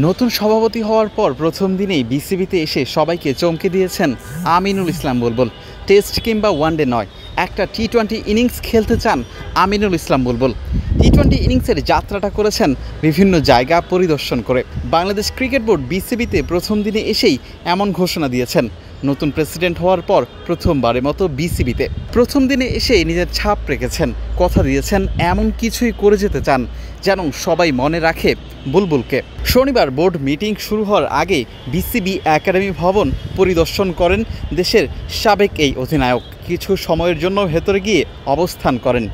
নতুন সভাপতি হওয়ার পর প্রথম দিনেই বিসিবিতে এসে সবাইকে চমকে দিয়েছেন আমিনুল ইসলাম বুলবুল। টেস্ট কিংবা ওয়ানডে নয়, একটা টি-20 ইনিংস খেলতে চান আমিনুল ইসলাম বুলবুল। টি-20 ইনিংসের যাত্রাটা করেছেন বিভিন্ন জায়গা পরিদর্শন করে। বাংলাদেশ ক্রিকেট বোর্ড বিসিবিতে প্রথম দিনে এসেই এমন ঘোষণা দিয়েছেন। নতুন প্রেসিডেন্ট হওয়ার পর প্রথমবারের মতো বিসিবিতে প্রথম দিনে এসেই নিজের ছাপ রেখেছেন, কথা দিয়েছেন এমন কিছুই করে যেতে চান যেন সবাই মনে রাখে বুলবুলকে। শনিবার বোর্ড মিটিং শুরু হওয়ার আগে বিসিবি একাডেমি ভবন পরিদর্শন করেন দেশের সাবেক এই অধিনায়ক। কিছু সময়ের জন্য ভেতরে গিয়ে অবস্থান করেন।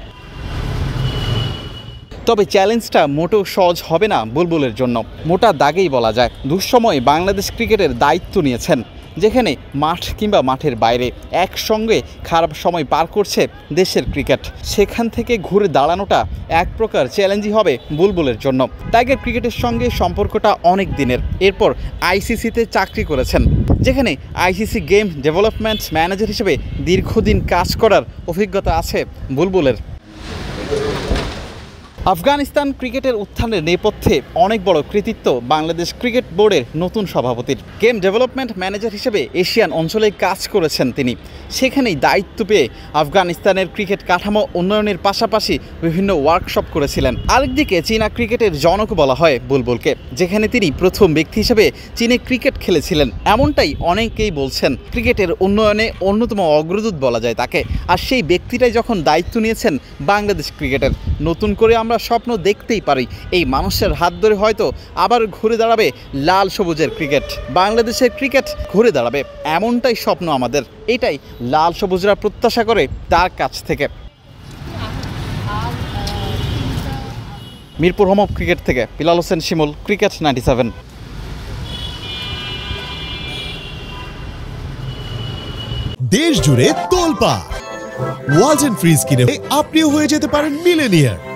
তবে চ্যালেঞ্জটা মোটেও সহজ হবে না বুলবুলের জন্য, মোটা দাগেই বলা যায়। দুঃসময়ে বাংলাদেশ ক্রিকেটের দায়িত্ব নিয়েছেন, যেখানে মাঠ কিংবা মাঠের বাইরে একসঙ্গে খারাপ সময় পার করছে দেশের ক্রিকেট। সেখান থেকে ঘুরে দাঁড়ানোটা এক প্রকার চ্যালেঞ্জই হবে বুলবুলের জন্য। টাইগার ক্রিকেটের সঙ্গে সম্পর্কটা অনেক দিনের। এরপর আইসিসিতে চাকরি করেছেন, যেখানে আইসিসি গেম ডেভেলপমেন্ট ম্যানেজার হিসেবে দীর্ঘদিন কাজ করার অভিজ্ঞতা আছে বুলবুলের। আফগানিস্তান ক্রিকেটের উত্থানের নেপথ্যে অনেক বড় কৃতিত্ব বাংলাদেশ ক্রিকেট বোর্ডের নতুন সভাপতির। গেম ডেভেলপমেন্ট ম্যানেজার হিসেবে এশিয়ান অঞ্চলে কাজ করেছেন তিনি। সেখানেই দায়িত্ব পেয়ে আফগানিস্তানের ক্রিকেট কাঠামো উন্নয়নের পাশাপাশি বিভিন্ন ওয়ার্কশপ করেছিলেন। আরেকদিকে চীনা ক্রিকেটের জনক বলা হয় বুলবুলকে, যেখানে তিনি প্রথম ব্যক্তি হিসেবে চীনে ক্রিকেট খেলেছিলেন। এমনটাই অনেকেই বলছেন। ক্রিকেটের উন্নয়নে অন্যতম অগ্রদূত বলা যায় তাকে। আর সেই ব্যক্তিটাই যখন দায়িত্ব নিয়েছেন বাংলাদেশ ক্রিকেটের, নতুন করে আমরা স্বপ্ন দেখতেই পারি এই মানুষের হাত ধরে হয়তো আবার ঘুরে দাঁড়াবে লাল সবুজের ক্রিকেট। বাংলাদেশের ক্রিকেট ঘুরে দাঁড়াবে, এমনটাই স্বপ্ন আমাদের। এটাই লাল সবুজরা প্রত্যাশা করে তার কাছ থেকে। মিরপুর হোম অফ ক্রিকেট থেকে বিলাল হোসেন শিমুল, ক্রিকেট 97। দেশ জুড়ে তোলপাড় ওয়ালটন ফ্রিজ কিনে আপনিও হয়ে যেতে পারেন মিলেনিয়ার।